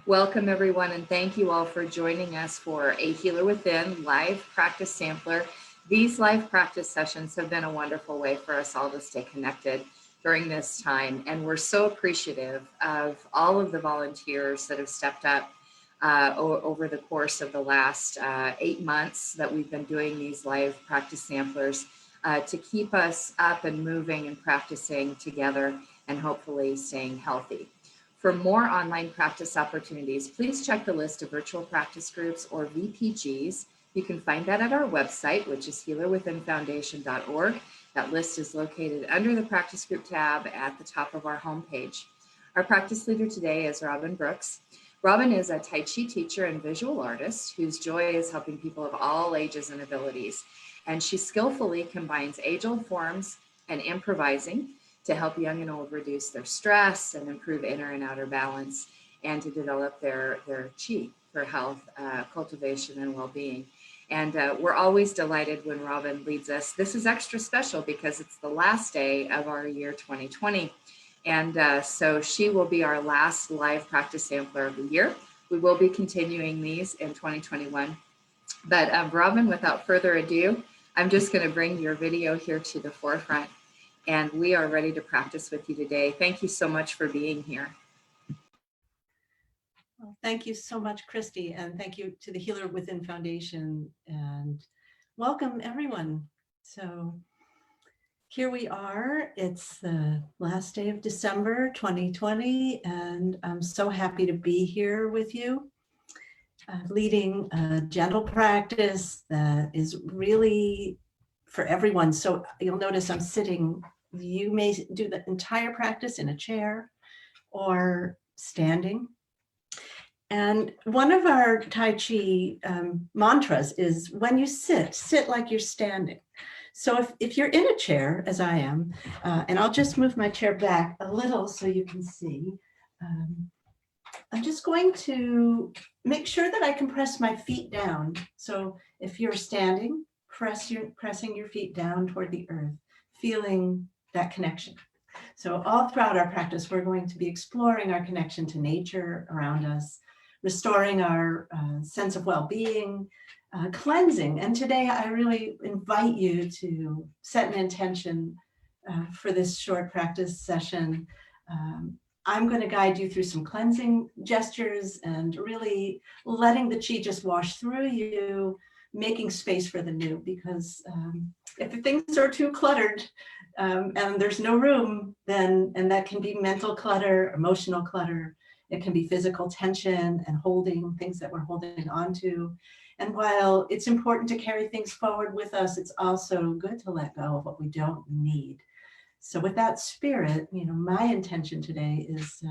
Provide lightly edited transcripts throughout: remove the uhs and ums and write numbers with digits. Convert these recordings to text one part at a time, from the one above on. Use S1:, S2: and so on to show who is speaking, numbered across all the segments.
S1: Welcome everyone, and thank you all for joining us for a Healer Within live practice sampler. These live practice sessions have been a wonderful way for us all to stay connected during this time, and we're so appreciative of all of the volunteers that have stepped up over the course of the last 8 months that we've been doing these live practice samplers to keep us up and moving and practicing together and hopefully staying healthy. For more online practice opportunities, please check the list of virtual practice groups or VPGs. You can find that at our website, which is healerwithinfoundation.org. That list is located under the practice group tab at the top of our homepage. Our practice leader today is Robin Brooks. Robin is a Tai Chi teacher and visual artist whose joy is helping people of all ages and abilities. And she skillfully combines age-old forms and improvising to help young and old reduce their stress and improve inner and outer balance, and to develop their chi for health, cultivation, and well-being. And we're always delighted when Robin leads us. This is extra special because it's the last day of our year 2020. And so she will be our last live practice sampler of the year. We will be continuing these in 2021. But Robin, without further ado, I'm just going to bring your video here to the forefront. And we are ready to practice with you today. Thank you so much for being here.
S2: Well, thank you so much, Christy, and thank you to the Healer Within Foundation, and welcome everyone. So here we are. It's the last day of December 2020, and I'm so happy to be here with you, leading a gentle practice that is really for everyone. So you'll notice I'm sitting. You may do the entire practice in a chair or standing. And one of our Tai Chi mantras is when you sit like you're standing. So if you're in a chair, as I am, and I'll just move my chair back a little so you can see, I'm just going to make sure that I can press my feet down. So if you're standing, pressing your feet down toward the earth, feeling that connection. So all throughout our practice, we're going to be exploring our connection to nature around us, restoring our sense of well-being, cleansing. And today I really invite you to set an intention for this short practice session. I'm going to guide you through some cleansing gestures and really letting the chi just wash through you, making space for the new, because if things are too cluttered and there's no room, then, and that can be mental clutter, emotional clutter, it can be physical tension and holding things that we're holding on to. And while it's important to carry things forward with us, it's also good to let go of what we don't need. So with that spirit, my intention today is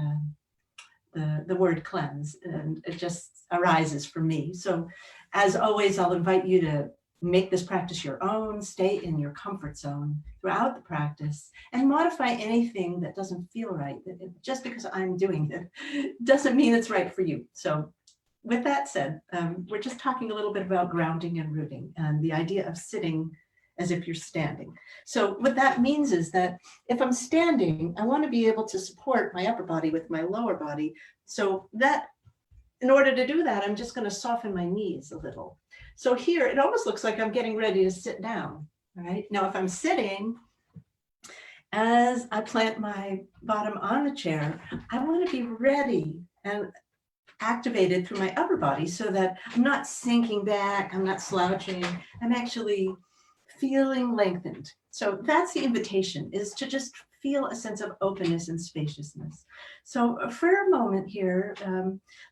S2: the word cleanse, and it just arises for me. So as always, I'll invite you to make this practice your own, stay in your comfort zone throughout the practice, and modify anything that doesn't feel right. Just because I'm doing it doesn't mean it's right for you. So with that said, we're just talking a little bit about grounding and rooting and the idea of sitting as if you're standing. So what that means is that if I'm standing, I want to be able to support my upper body with my lower body. So that, in order to do that, I'm just going to soften my knees a little. So here, it almost looks like I'm getting ready to sit down, right? Now, if I'm sitting, as I plant my bottom on the chair, I want to be ready and activated through my upper body so that I'm not sinking back, I'm not slouching, I'm actually feeling lengthened. So that's the invitation, is to just feel a sense of openness and spaciousness. So for a moment here,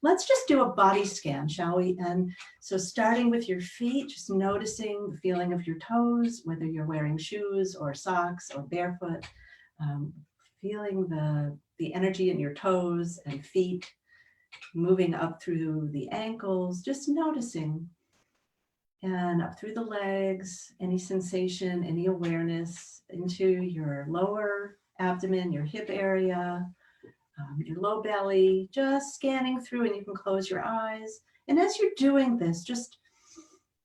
S2: let's just do a body scan, shall we? And so starting with your feet, just noticing the feeling of your toes, whether you're wearing shoes or socks or barefoot, feeling the energy in your toes and feet, moving up through the ankles, just noticing, and up through the legs, any sensation, any awareness into your lower abdomen, your hip area, your low belly, just scanning through, and you can close your eyes. And as you're doing this, just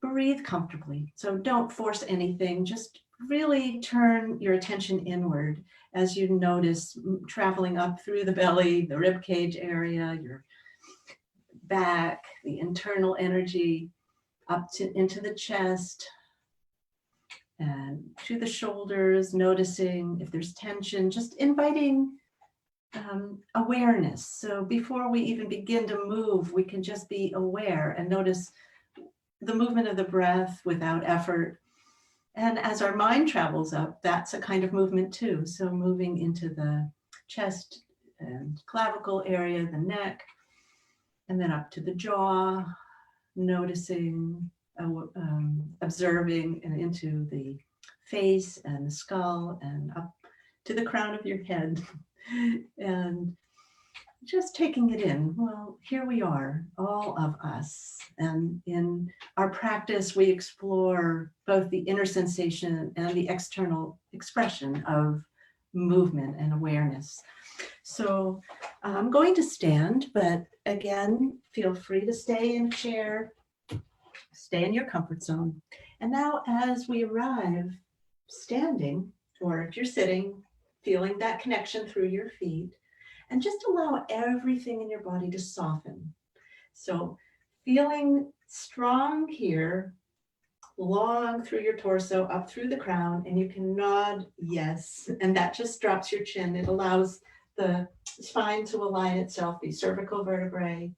S2: breathe comfortably. So don't force anything, just really turn your attention inward as you notice traveling up through the belly, the rib cage area, your back, the internal energy up to into the chest and to the shoulders, noticing if there's tension, just inviting awareness. So before we even begin to move, we can just be aware and notice the movement of the breath without effort. And as our mind travels up, that's a kind of movement too. So moving into the chest and clavicle area, the neck, and then up to the jaw, noticing, observing, and into the face and the skull and up to the crown of your head. And just taking it in. Well, here we are, all of us. And in our practice, we explore both the inner sensation and the external expression of movement and awareness. So I'm going to stand, but again, feel free to stay in a chair, stay in your comfort zone. And now as we arrive standing, or if you're sitting, feeling that connection through your feet, and just allow everything in your body to soften. So feeling strong here, long through your torso, up through the crown, and you can nod yes, and that just drops your chin. It allows the spine to align itself, the cervical vertebrae.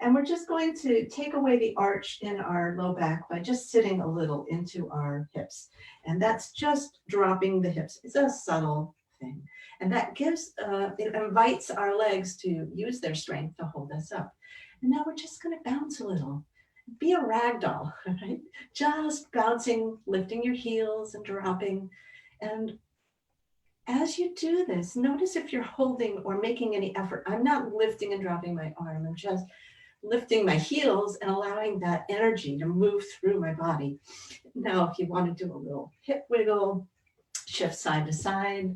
S2: And we're just going to take away the arch in our low back by just sitting a little into our hips. And that's just dropping the hips. It's a subtle thing. And that gives, it invites our legs to use their strength to hold us up. And now we're just going to bounce a little. Be a rag doll, right? Just bouncing, lifting your heels and dropping. And as you do this, notice if you're holding or making any effort. I'm not lifting and dropping my arm. I'm just lifting my heels and allowing that energy to move through my body. Now, if you want to do a little hip wiggle, shift side to side.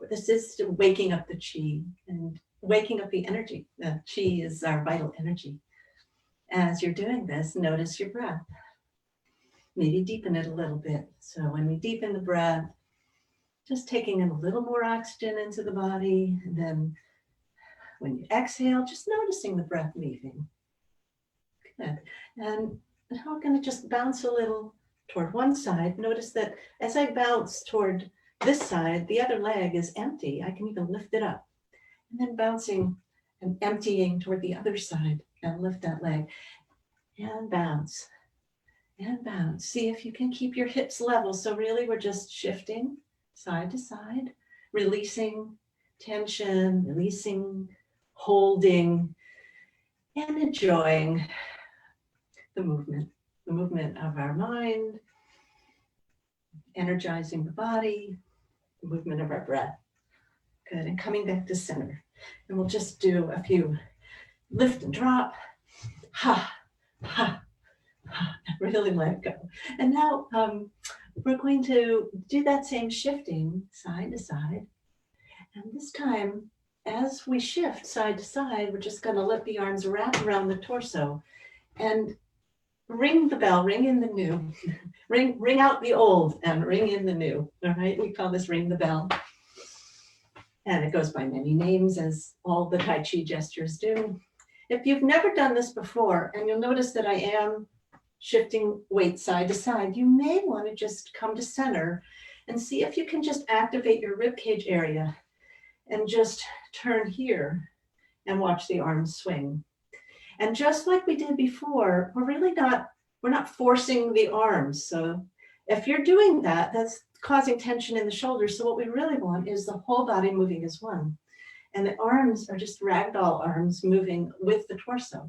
S2: This is waking up the chi and waking up the energy. The chi is our vital energy. As you're doing this, notice your breath. Maybe deepen it a little bit. So when we deepen the breath, just taking in a little more oxygen into the body. And then when you exhale, just noticing the breath leaving. Good. And now I'm going to just bounce a little toward one side. Notice that as I bounce toward this side, the other leg is empty. I can even lift it up. And then bouncing and emptying toward the other side and lift that leg. And bounce. And bounce. See if you can keep your hips level. So really we're just shifting side to side, releasing tension, releasing, holding, and enjoying the movement of our mind, energizing the body, the movement of our breath. Good, and coming back to center. And we'll just do a few lift and drop, ha, ha, ha, really let it go. And now we're going to do that same shifting side to side. And this time, as we shift side to side, we're just going to let the arms wrap around the torso and ring the bell, ring in the new, ring out the old and ring in the new. All right, we call this ring the bell. And it goes by many names, as all the Tai Chi gestures do. If you've never done this before, and you'll notice that I am shifting weight side to side, you may want to just come to center and see if you can just activate your rib cage area and just turn here and watch the arms swing. And just like we did before, we're not forcing the arms. So if you're doing that, that's causing tension in the shoulders. So what we really want is the whole body moving as one. And the arms are just ragdoll arms moving with the torso.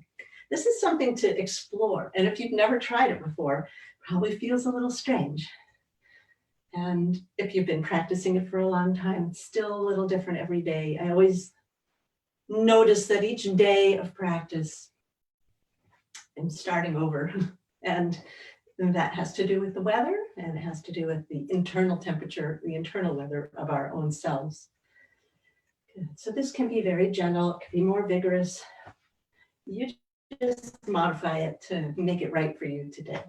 S2: This is something to explore. And if you've never tried it before, probably feels a little strange. And if you've been practicing it for a long time, it's still a little different every day. I always notice that each day of practice, I'm starting over. And that has to do with the weather, and it has to do with the internal temperature, the internal weather of our own selves. Good. So this can be very gentle, it can be more vigorous. You just modify it to make it right for you today.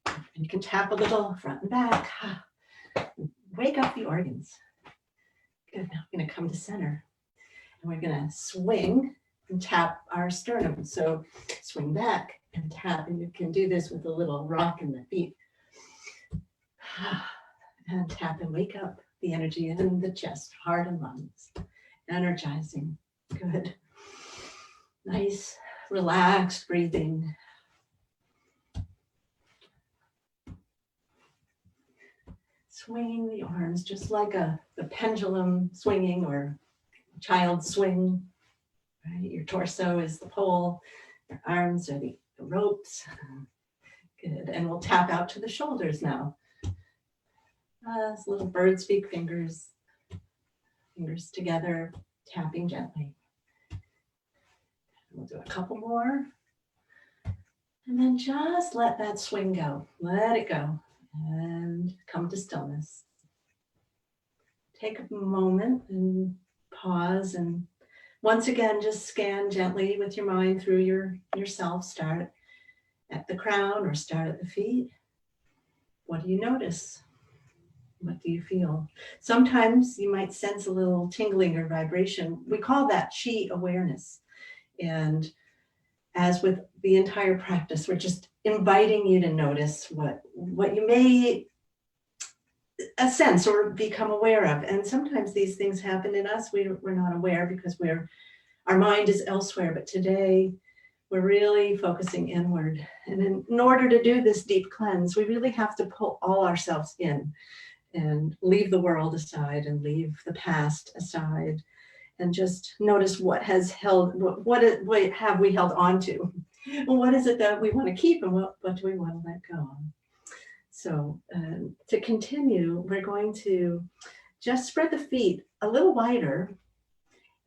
S2: And you can tap a little front and back. Wake up the organs. Good. Now I'm going to come to center. And we're going to swing and tap our sternum. So swing back and tap, and you can do this with a little rock in the feet. And tap and wake up the energy in the chest, heart and lungs. Energizing. Good. Nice, relaxed breathing. Swinging the arms just like the pendulum swinging or child swing. Right? Your torso is the pole, your arms are the ropes. Good. And we'll tap out to the shoulders now. Little bird's beak fingers, fingers together, tapping gently. We'll do a couple more. And then just let that swing go. Let it go. And come to stillness. Take a moment and pause, and once again, just scan gently with your mind through yourself. Start at the crown or start at the feet. What do you notice? What do you feel? Sometimes you might sense a little tingling or vibration. We call that chi awareness. And as with the entire practice, we're just inviting you to notice what you may sense or become aware of. And sometimes these things happen in us. We're not aware because our mind is elsewhere. But today, we're really focusing inward. And in order to do this deep cleanse, we really have to pull all ourselves in and leave the world aside and leave the past aside and just notice what has held, what have we held on to? What is it that we want to keep and what do we want to let go of? So to continue, we're going to just spread the feet a little wider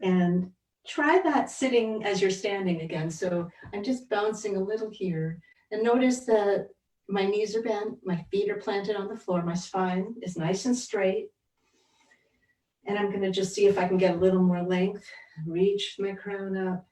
S2: and try that sitting as you're standing again. So I'm just bouncing a little here and notice that my knees are bent, my feet are planted on the floor, my spine is nice and straight. And I'm going to just see if I can get a little more length, reach my crown up.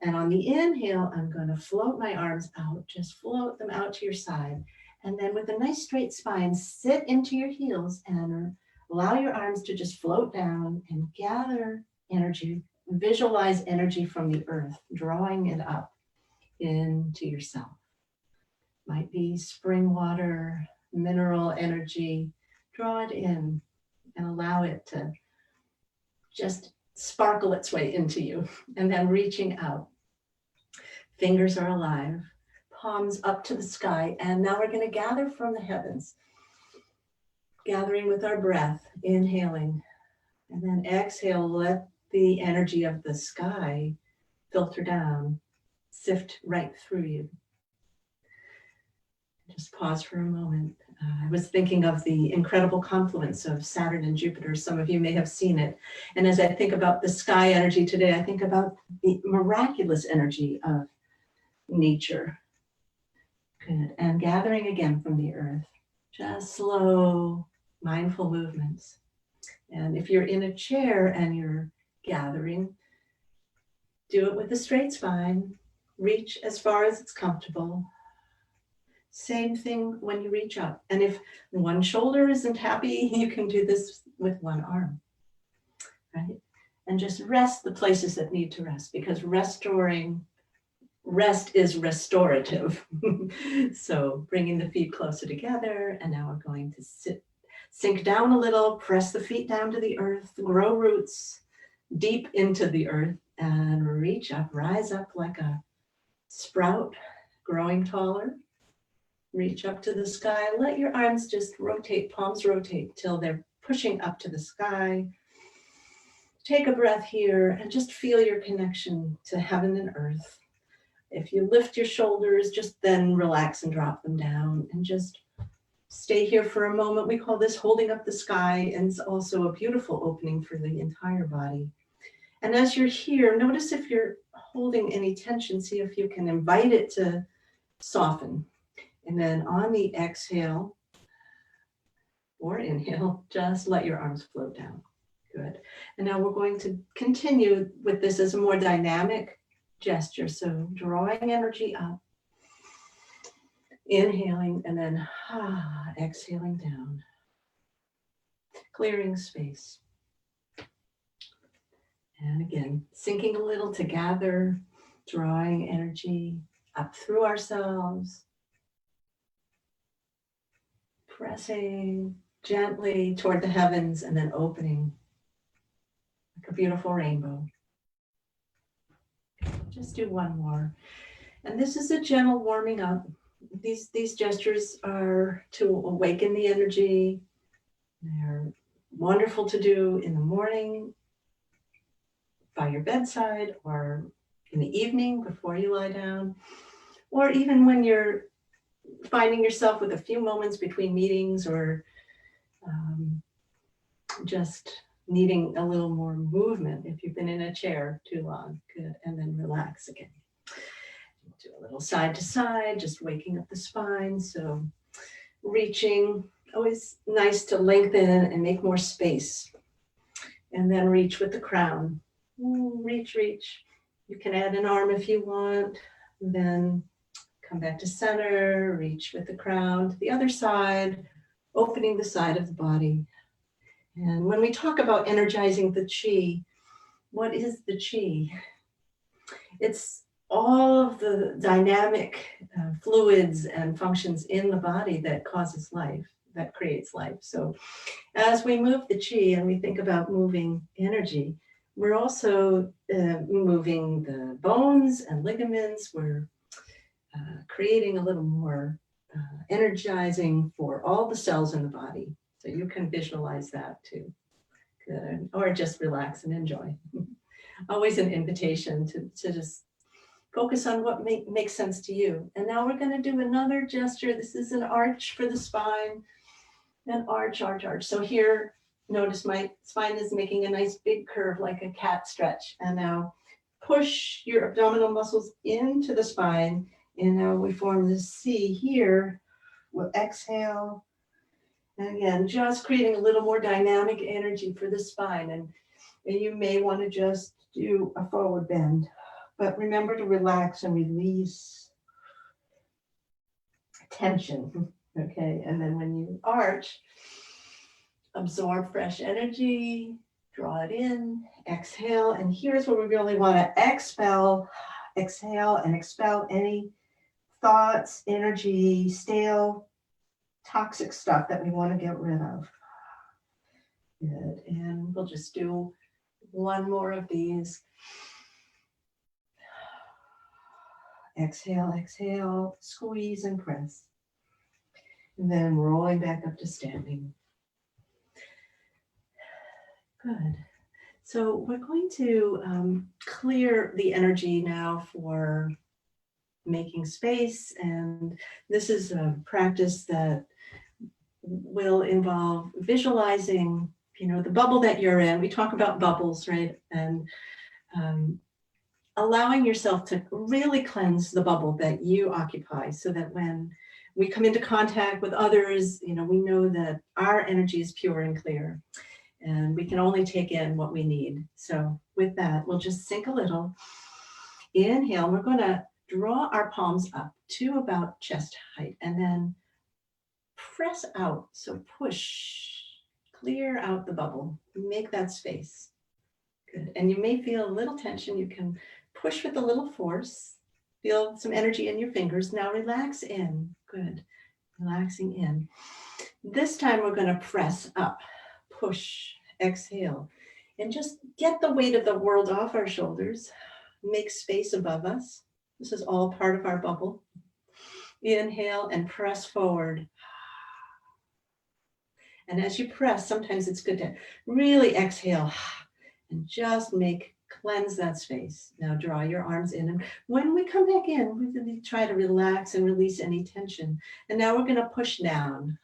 S2: And on the inhale, I'm going to float my arms out, just float them out to your side. And then with a nice straight spine, sit into your heels and allow your arms to just float down and gather energy, visualize energy from the earth, drawing it up into yourself. Might be spring water, mineral energy. Draw it in and allow it to just sparkle its way into you. And then reaching out. Fingers are alive, palms up to the sky. And now we're going to gather from the heavens. Gathering with our breath, inhaling. And then exhale, let the energy of the sky filter down, sift right through you. Just pause for a moment. I was thinking of the incredible confluence of Saturn and Jupiter. Some of you may have seen it. And as I think about the sky energy today, I think about the miraculous energy of nature. Good. And gathering again from the earth. Just slow, mindful movements. And if you're in a chair and you're gathering, do it with a straight spine. Reach as far as it's comfortable. Same thing when you reach up. And if one shoulder isn't happy, you can do this with one arm, right? And just rest the places that need to rest, because rest is restorative. So bringing the feet closer together, and now we're going to sink down a little, press the feet down to the earth, grow roots deep into the earth, and reach up, rise up like a sprout, growing taller. Reach up to the sky. Let your arms just rotate, palms rotate till they're pushing up to the sky. Take a breath here and just feel your connection to heaven and earth. If you lift your shoulders, just then relax and drop them down and just stay here for a moment. We call this holding up the sky, and it's also a beautiful opening for the entire body. And as you're here, notice if you're holding any tension, see if you can invite it to soften. And then on the exhale or inhale, just let your arms float down. Good. And now we're going to continue with this as a more dynamic gesture. So drawing energy up, inhaling, and then exhaling down, clearing space. And again, sinking a little to gather, drawing energy up through ourselves, pressing gently toward the heavens and then opening like a beautiful rainbow. Just do one more. And this is a gentle warming up. These gestures are to awaken the energy. They're wonderful to do in the morning by your bedside, or in the evening before you lie down, or even when you're finding yourself with a few moments between meetings, or just needing a little more movement if you've been in a chair too long. Good. And then relax again. Do a little side to side, just waking up the spine. So reaching, always nice to lengthen and make more space. And then reach with the crown. Reach, reach. You can add an arm if you want. Then come back to center, reach with the crown to the other side, opening the side of the body. And when we talk about energizing the chi, what is the chi? It's all of the dynamic fluids and functions in the body that causes life, that creates life. So as we move the chi and we think about moving energy, we're also moving the bones and ligaments. We're creating a little more energizing for all the cells in the body. So you can visualize that too. Good. Or just relax and enjoy. Always an invitation to just focus on what makes sense to you. And now we're going to do another gesture. This is an arch for the spine. An arch, arch, arch. So here, notice my spine is making a nice big curve like a cat stretch. And now push your abdominal muscles into the spine. And now we form this C here. We'll exhale. And again, just creating a little more dynamic energy for the spine. And you may want to just do a forward bend. But remember to relax and release tension. Okay, and then when you arch, absorb fresh energy, draw it in, exhale. And here's where we really want to exhale and expel any thoughts, energy, stale, toxic stuff that we want to get rid of. Good. And we'll just do one more of these. Exhale, exhale, squeeze and press. And then rolling back up to standing. Good. So we're going to clear the energy now for making space. And this is a practice that will involve visualizing, the bubble that you're in. We talk about bubbles, right? And allowing yourself to really cleanse the bubble that you occupy, so that when we come into contact with others, we know that our energy is pure and clear, and we can only take in what we need. So with that, we'll just sink a little. Inhale, we're going to draw our palms up to about chest height, and then press out. So push, clear out the bubble, make that space. Good. And you may feel a little tension. You can push with a little force. Feel some energy in your fingers. Now relax in. Good. Relaxing in. This time we're going to press up, push, exhale, and just get the weight of the world off our shoulders. Make space above us. This is all part of our bubble. Inhale and press forward. And as you press, sometimes it's good to really exhale and just cleanse that space. Now draw your arms in. And when we come back in, we really try to relax and release any tension. And now we're going to push down.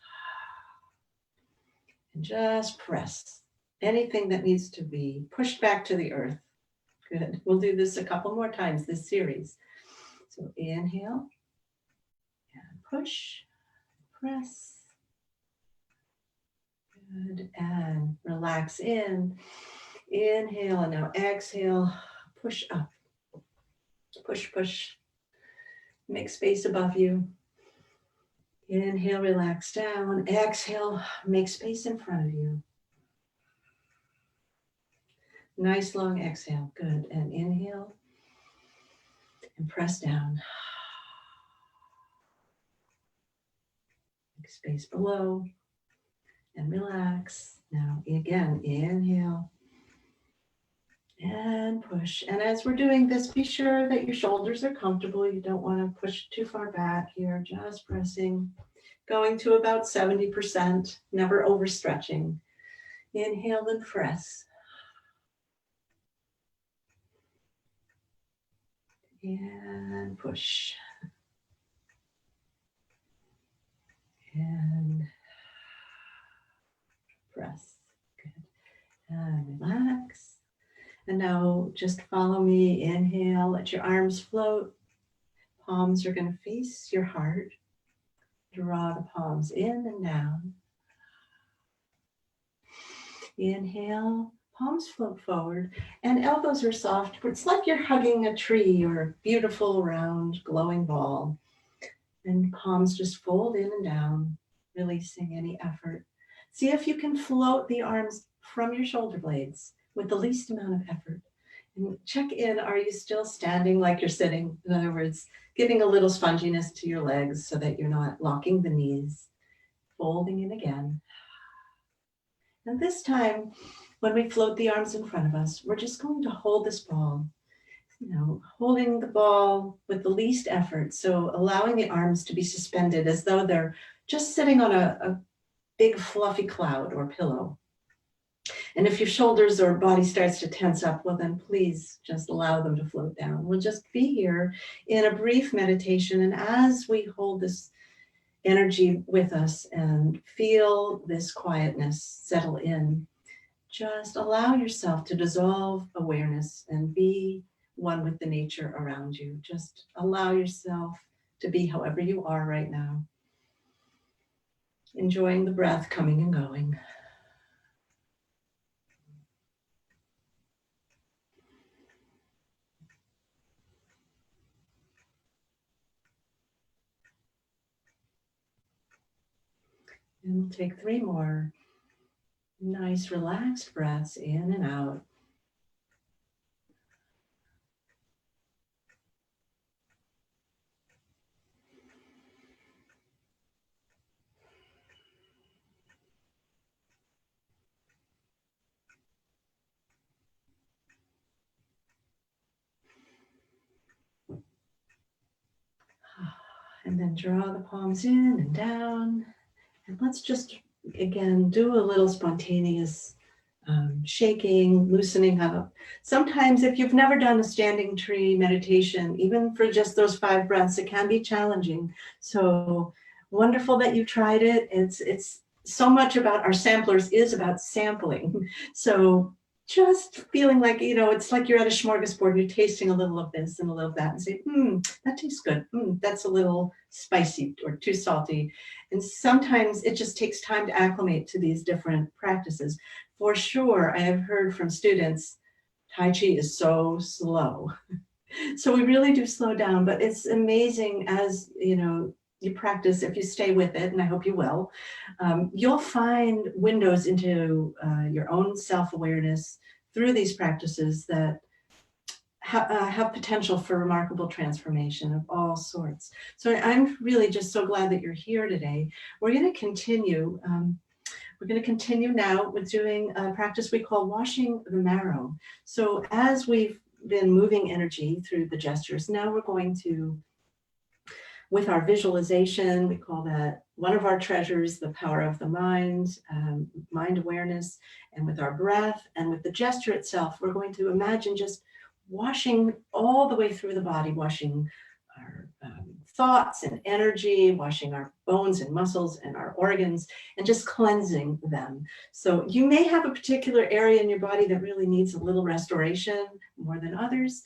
S2: And just press. Anything that needs to be pushed back to the earth. Good. We'll do this a couple more times this series. So inhale. And push. Press. Good. And relax in. Inhale and now exhale. Push up. Push, push. Make space above you. Inhale, relax down. Exhale, make space in front of you. Nice long exhale. Good. And inhale and press down. Make space below and relax. Now again, inhale and push. And as we're doing this, be sure that your shoulders are comfortable. You don't want to push too far back here, just pressing, going to about 70%, never overstretching. Inhale and press. And push. And press. Good. And relax. And now just follow me. Inhale, let your arms float. Palms are going to face your heart. Draw the palms in and down. Inhale, palms float forward, and elbows are soft. It's like you're hugging a tree or a beautiful, round, glowing ball. And palms just fold in and down, releasing any effort. See if you can float the arms from your shoulder blades with the least amount of effort. And check in, are you still standing like you're sitting? In other words, giving a little sponginess to your legs so that you're not locking the knees. Folding in again. And this time, when we float the arms in front of us, we're just going to hold this ball, holding the ball with the least effort. So allowing the arms to be suspended as though they're just sitting on a big fluffy cloud or pillow. And if your shoulders or body starts to tense up, well then please just allow them to float down. We'll just be here in a brief meditation. And as we hold this energy with us and feel this quietness settle in, just allow yourself to dissolve awareness and be one with the nature around you. Just allow yourself to be however you are right now, enjoying the breath coming and going. And we'll take 3 more nice relaxed breaths in and out. And then draw the palms in and down. And let's just, again, do a little spontaneous shaking, loosening up. Sometimes if you've never done a standing tree meditation, even for just those 5 breaths, it can be challenging. So wonderful that you tried it. It's so much about our samplers is about sampling. So just feeling like, it's like you're at a smorgasbord, you're tasting a little of this and a little of that and say, that tastes good. That's a little spicy or too salty. And sometimes it just takes time to acclimate to these different practices. For sure, I have heard from students, Tai Chi is so slow. So we really do slow down, but it's amazing as, you practice, if you stay with it, and I hope you will, you'll find windows into your own self-awareness through these practices that have potential for remarkable transformation of all sorts. So I'm really just so glad that you're here today. We're going to continue. We're going to continue now with doing a practice we call washing the marrow. So as we've been moving energy through the gestures, now we're going to, with our visualization, we call that one of our treasures, the power of the mind, mind awareness, and with our breath and with the gesture itself, we're going to imagine just washing all the way through the body, washing our thoughts and energy, washing our bones and muscles and our organs, and just cleansing them. So you may have a particular area in your body that really needs a little restoration more than others.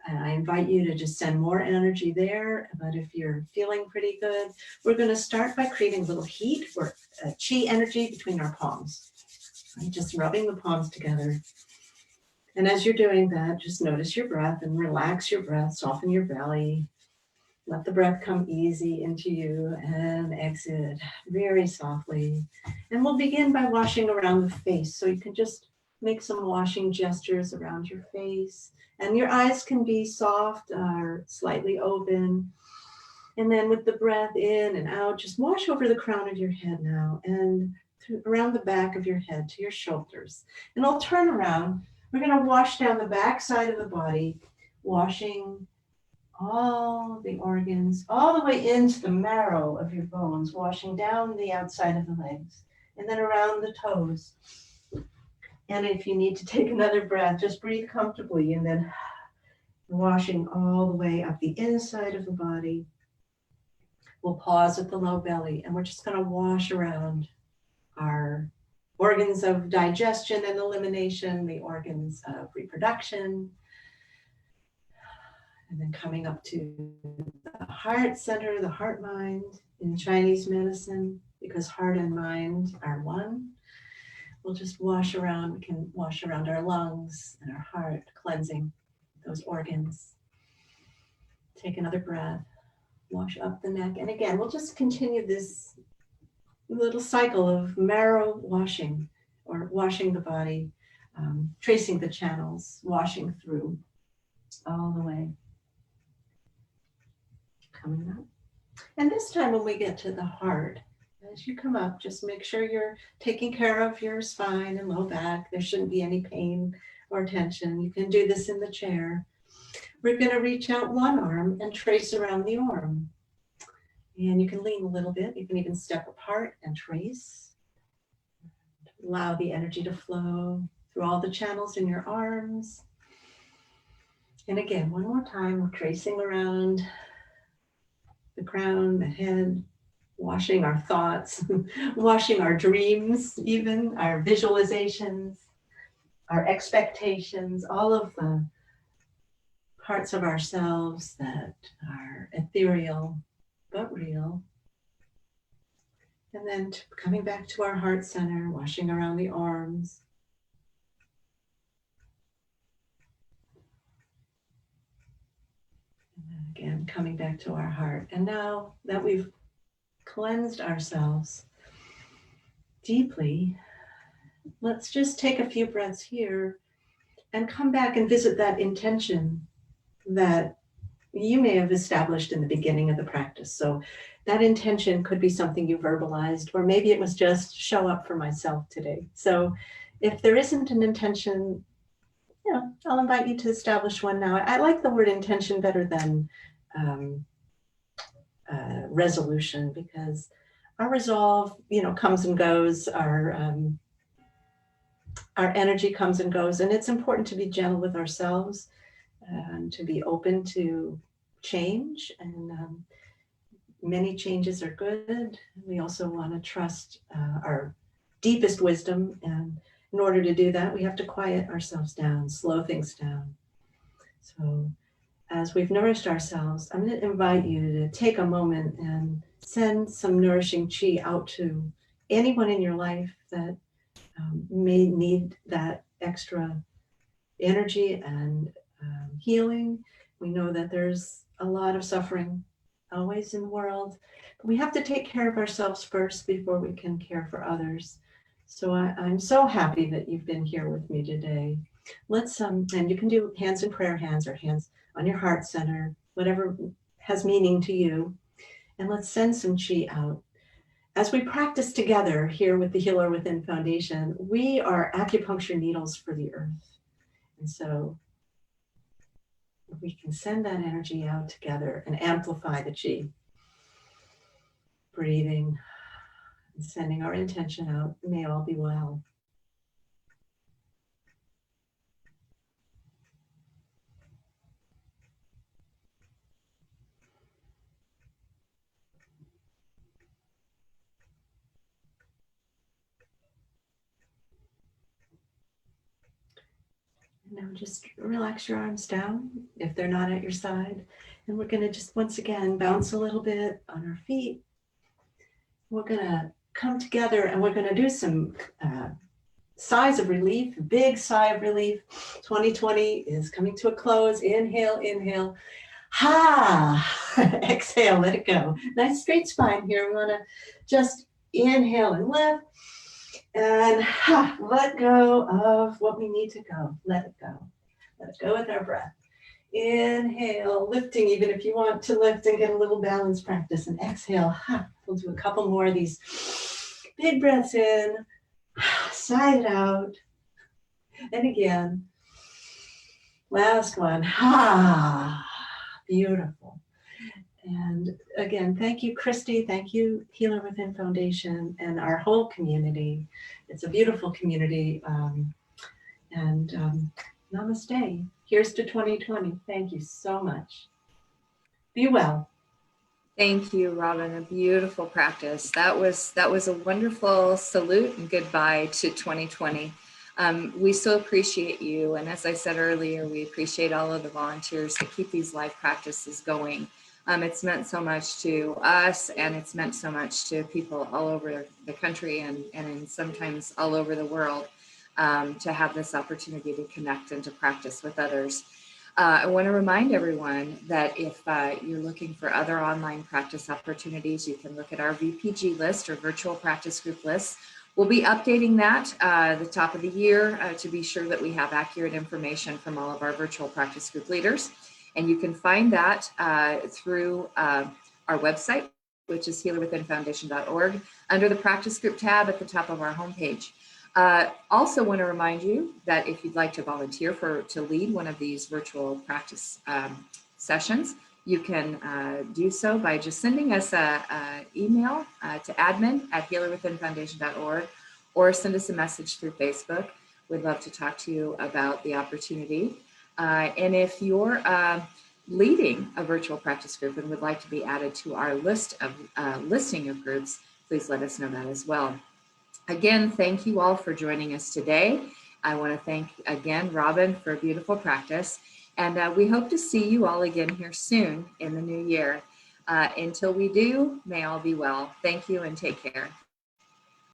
S2: And I invite you to just send more energy there. But if you're feeling pretty good, we're going to start by creating a little heat or chi energy between our palms. Right? Just rubbing the palms together. And as you're doing that, just notice your breath and relax your breath, soften your belly. Let the breath come easy into you and exit very softly. And we'll begin by washing around the face. So you can just make some washing gestures around your face. And your eyes can be soft or slightly open. And then with the breath in and out, just wash over the crown of your head now and around the back of your head to your shoulders. And I'll turn around. We're going to wash down the back side of the body, washing all the organs, all the way into the marrow of your bones, washing down the outside of the legs, and then around the toes. And if you need to take another breath, just breathe comfortably, and then washing all the way up the inside of the body. We'll pause at the low belly, and we're just going to wash around our organs of digestion and elimination, the organs of reproduction, and then coming up to the heart center, the heart mind in Chinese medicine, because heart and mind are one. We'll just wash around. We can wash around our lungs and our heart, cleansing those organs. Take another breath, wash up the neck. And again, we'll just continue this little cycle of marrow washing, or washing the body, tracing the channels, washing through all the way. Coming up. And this time when we get to the heart, as you come up, just make sure you're taking care of your spine and low back. There shouldn't be any pain or tension. You can do this in the chair. We're going to reach out one arm and trace around the arm. And you can lean a little bit. You can even step apart and trace. Allow the energy to flow through all the channels in your arms. And again, one more time, we're tracing around the crown, the head, washing our thoughts, washing our dreams, even our visualizations, our expectations, all of the parts of ourselves that are ethereal but real. And then coming back to our heart center, washing around the arms. And then again, coming back to our heart. And now that we've cleansed ourselves deeply, let's just take a few breaths here and come back and visit that intention that you may have established in the beginning of the practice. So that intention could be something you verbalized, or maybe it was just show up for myself today. So if there isn't an intention, I'll invite you to establish one now. I like the word intention better than resolution, because our resolve, comes and goes. Our energy comes and goes, and it's important to be gentle with ourselves and to be open to change. And many changes are good. We also want to trust our deepest wisdom, and in order to do that, we have to quiet ourselves down, slow things down. So as we've nourished ourselves, I'm going to invite you to take a moment and send some nourishing chi out to anyone in your life that may need that extra energy and healing. We know that there's a lot of suffering always in the world, but we have to take care of ourselves first before we can care for others. So I'm so happy that you've been here with me today. Let's, and you can do hands in prayer hands, or hands on your heart center, whatever has meaning to you. And let's send some chi out. As we practice together here with the Healer Within Foundation, we are acupuncture needles for the earth. And so we can send that energy out together and amplify the chi. Breathing and sending our intention out. May all be well. Now just relax your arms down if they're not at your side. And we're going to just once again bounce a little bit on our feet. We're going to come together and we're going to do some sighs of relief, big sigh of relief. 2020 is coming to a close. Inhale, inhale. Ha! Exhale, let it go. Nice straight spine here. We want to just inhale and lift. And let go of what we need to go. Let it go. Let it go with our breath. Inhale, lifting, even if you want to lift and get a little balance practice. And exhale, we'll do a couple more of these big breaths in, sigh it out. And again, last one. Beautiful. And again, thank you, Christy. Thank you, Healer Within Foundation, and our whole community. It's a beautiful community. Namaste. Here's to 2020. Thank you so much. Be well.
S1: Thank you, Robin. A beautiful practice. That was a wonderful salute and goodbye to 2020. We so appreciate you. And as I said earlier, we appreciate all of the volunteers that keep these live practices going. It's meant so much to us, and it's meant so much to people all over the country and sometimes all over the world to have this opportunity to connect and to practice with others. I want to remind everyone that if you're looking for other online practice opportunities, you can look at our VPG list or virtual practice group list. We'll be updating that at the top of the year to be sure that we have accurate information from all of our virtual practice group leaders. And you can find that through our website, which is healerwithinfoundation.org, under the practice group tab at the top of our homepage. Also want to remind you that if you'd like to volunteer to lead one of these virtual practice sessions, you can do so by just sending us an email to admin@healerwithinfoundation.org, or send us a message through Facebook. We'd love to talk to you about the opportunity. And if you're leading a virtual practice group and would like to be added to our listing of groups, please let us know that as well. Again, thank you all for joining us today. I want to thank again Robin for a beautiful practice, and we hope to see you all again here soon in the new year. Until we do, may all be well. Thank you and take care.